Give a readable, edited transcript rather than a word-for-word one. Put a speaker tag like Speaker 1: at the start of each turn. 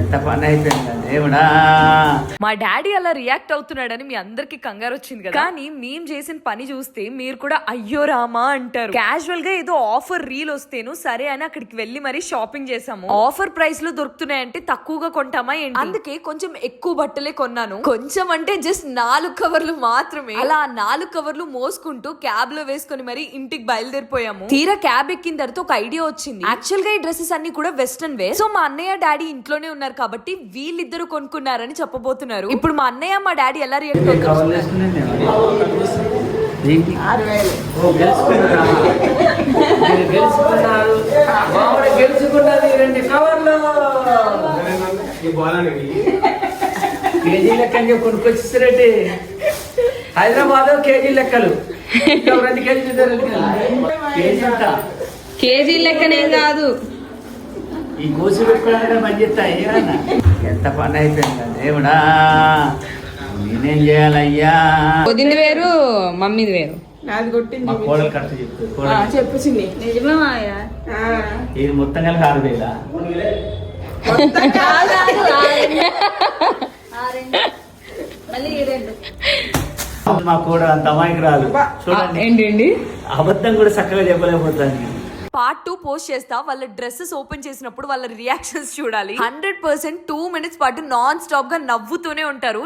Speaker 1: ఎంత పని అయిపోయిందా దేవుడా.
Speaker 2: మా డాడీ అలా రియాక్ట్ అవుతున్నాడని మీ అందరికి కంగారు వచ్చింది కదా, కానీ మేము చేసిన పని చూస్తే మీరు కూడా అయ్యో రామా అంటారు. క్యాజువల్ గా ఏదో ఆఫర్ రీల్ వస్తేను సరే అని అక్కడికి వెళ్లి మరి షాపింగ్ చేసాము. ఆఫర్ ప్రైస్ లో దొరుకుతున్నాయంటే తక్కువగా కొంటామా ఏంటి, అందుకే కొంచెం ఎక్కువ బట్టలే కొన్నాను. కొంచెం అంటే జస్ట్ 4 కవర్లు మాత్రమే. అలా 4 కవర్లు మోసుకుంటూ క్యాబ్ లో వేసుకుని మరి ఇంటికి బయలుదేరిపోయాము. తీరా క్యాబ్ ఎక్కిన తర్వాత ఒక ఐడియా వచ్చింది. యాక్చువల్ గా ఈ డ్రెస్సెస్ అన్ని కూడా వెస్టర్న్ వేర్. సో మా అన్నయ్య డాడీ ఇంట్లోనే ఉన్నారు కాబట్టి వీళ్ళిద్దరు కొనుక్కున్నారని చెప్పబోతున్నారు. ఇప్పుడు మా అన్నయ్య మా డాడీ ఎలా రియాక్ట్ అవుతారు.
Speaker 1: కేజీ లెక్క కొనుక్కొచ్చేసారంటే హైదరాబాద్ కేజీ లెక్కలు. 2 కేజీలు కేజీ అంట.
Speaker 3: కేజీ లెక్కనే కాదు,
Speaker 1: ఈ గోసి పెట్టుకోవడానికి పని చేస్తాయి. ఎంత పని అయిపోయిందా దేవుడా, నేనేం చేయాలయ్యా.
Speaker 3: వదింది వేరు మమ్మీది వేరు.
Speaker 4: నాది కొట్టింది
Speaker 1: మా కోడలు కరెక్ట్ చెప్పు.
Speaker 4: చెప్పుచింది
Speaker 3: నిజమే మాయా.
Speaker 1: ఇది మొత్తం కలిసి 6,000. మా కూడా అంత అమాయికి రాదు. చూడండి
Speaker 3: ఏంటండి
Speaker 1: అబద్ధం కూడా చక్కగా చెప్పలేకపోతాను.
Speaker 2: పార్ట్ 2 పోస్ట్ చేస్తా. వాళ్ళ డ్రెస్సెస్ ఓపెన్ చేసినప్పుడు వాళ్ళ రియాక్షన్స్ చూడాలి. 100% 2 minutes పాటు నాన్ స్టాప్ గా నవ్వుతూనే ఉంటారు.